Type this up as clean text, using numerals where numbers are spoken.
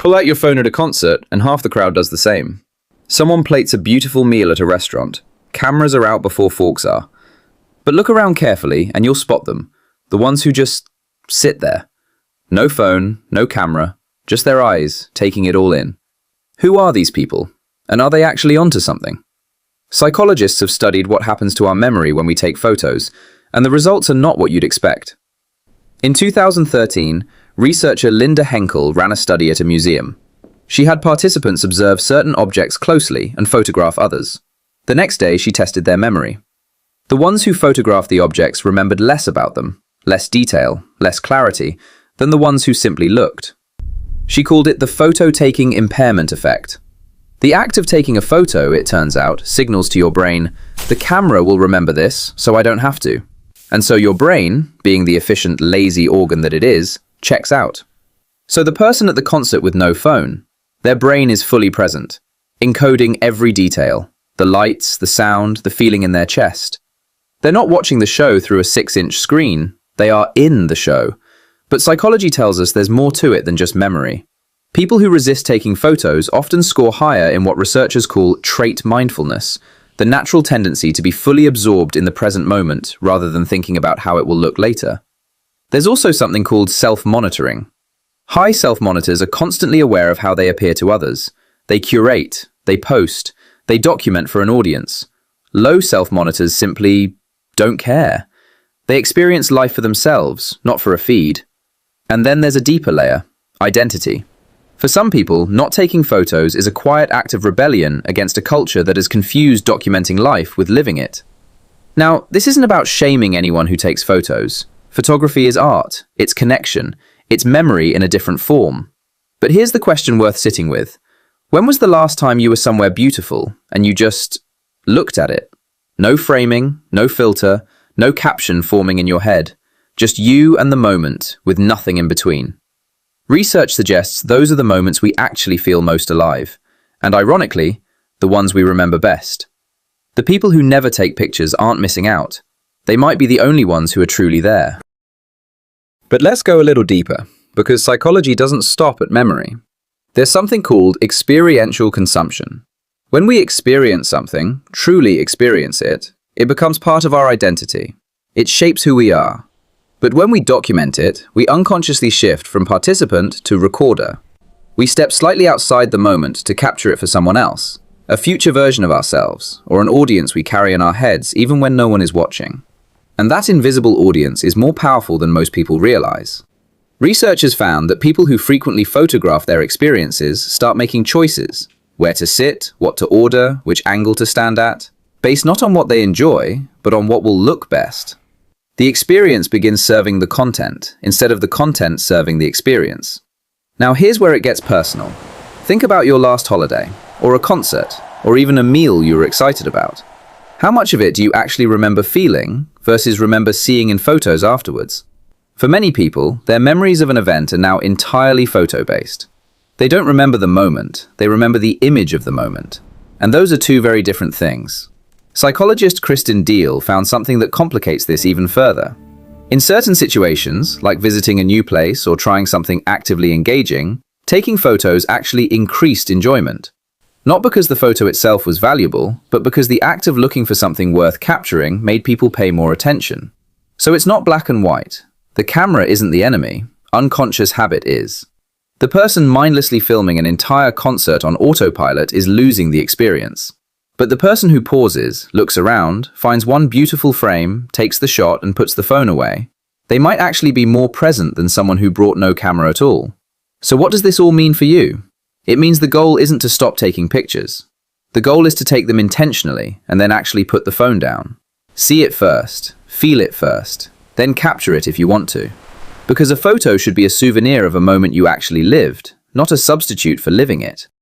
Pull out your phone at a concert, and half the crowd does the same. Someone plates a beautiful meal at a restaurant. Cameras are out before forks are. But look around carefully, and you'll spot them. The ones who just sit there. No phone, no camera, just their eyes, taking it all in. Who are these people? And are they actually onto something? Psychologists have studied what happens to our memory when we take photos, and the results are not what you'd expect. In 2013, researcher Linda Henkel ran a study at a museum. She had participants observe certain objects closely and photograph others. The next day, she tested their memory. The ones who photographed the objects remembered less about them, less detail, less clarity, than the ones who simply looked. She called it the Photo-Taking Impairment Effect. The act of taking a photo, it turns out, signals to your brain, the camera will remember this, so I don't have to. And so your brain, being the efficient, lazy organ that it is, checks out. So the person at the concert with no phone, their brain is fully present, encoding every detail, the lights, the sound, the feeling in their chest. They're not watching the show through a 6-inch screen, they are in the show. But psychology tells us there's more to it than just memory. People who resist taking photos often score higher in what researchers call trait mindfulness, the natural tendency to be fully absorbed in the present moment rather than thinking about how it will look later. There's also something called self-monitoring. High self-monitors are constantly aware of how they appear to others. They curate, they post, they document for an audience. Low self-monitors simply don't care. They experience life for themselves, not for a feed. And then there's a deeper layer, identity. For some people, not taking photos is a quiet act of rebellion against a culture that has confused documenting life with living it. Now, this isn't about shaming anyone who takes photos. Photography is art, it's connection, it's memory in a different form. But here's the question worth sitting with. When was the last time you were somewhere beautiful and you just looked at it? No framing, no filter, no caption forming in your head. Just you and the moment, with nothing in between. Research suggests those are the moments we actually feel most alive, and ironically, the ones we remember best. The people who never take pictures aren't missing out. They might be the only ones who are truly there. But let's go a little deeper, because psychology doesn't stop at memory. There's something called experiential consumption. When we experience something, truly experience it, it becomes part of our identity. It shapes who we are. But when we document it, we unconsciously shift from participant to recorder. We step slightly outside the moment to capture it for someone else, a future version of ourselves, or an audience we carry in our heads even when no one is watching. And that invisible audience is more powerful than most people realize. Researchers found that people who frequently photograph their experiences start making choices, where to sit, what to order, which angle to stand at, based not on what they enjoy, but on what will look best. The experience begins serving the content, instead of the content serving the experience. Now here's where it gets personal. Think about your last holiday, or a concert, or even a meal you were excited about. How much of it do you actually remember feeling versus remember seeing in photos afterwards? For many people, their memories of an event are now entirely photo-based. They don't remember the moment, they remember the image of the moment. And those are two very different things. Psychologist Kristin Diehl found something that complicates this even further. In certain situations, like visiting a new place or trying something actively engaging, taking photos actually increased enjoyment. Not because the photo itself was valuable, but because the act of looking for something worth capturing made people pay more attention. So it's not black and white. The camera isn't the enemy, unconscious habit is. The person mindlessly filming an entire concert on autopilot is losing the experience. But the person who pauses, looks around, finds one beautiful frame, takes the shot and puts the phone away, they might actually be more present than someone who brought no camera at all. So what does this all mean for you? It means the goal isn't to stop taking pictures. The goal is to take them intentionally and then actually put the phone down. See it first, feel it first, then capture it if you want to. Because a photo should be a souvenir of a moment you actually lived, not a substitute for living it.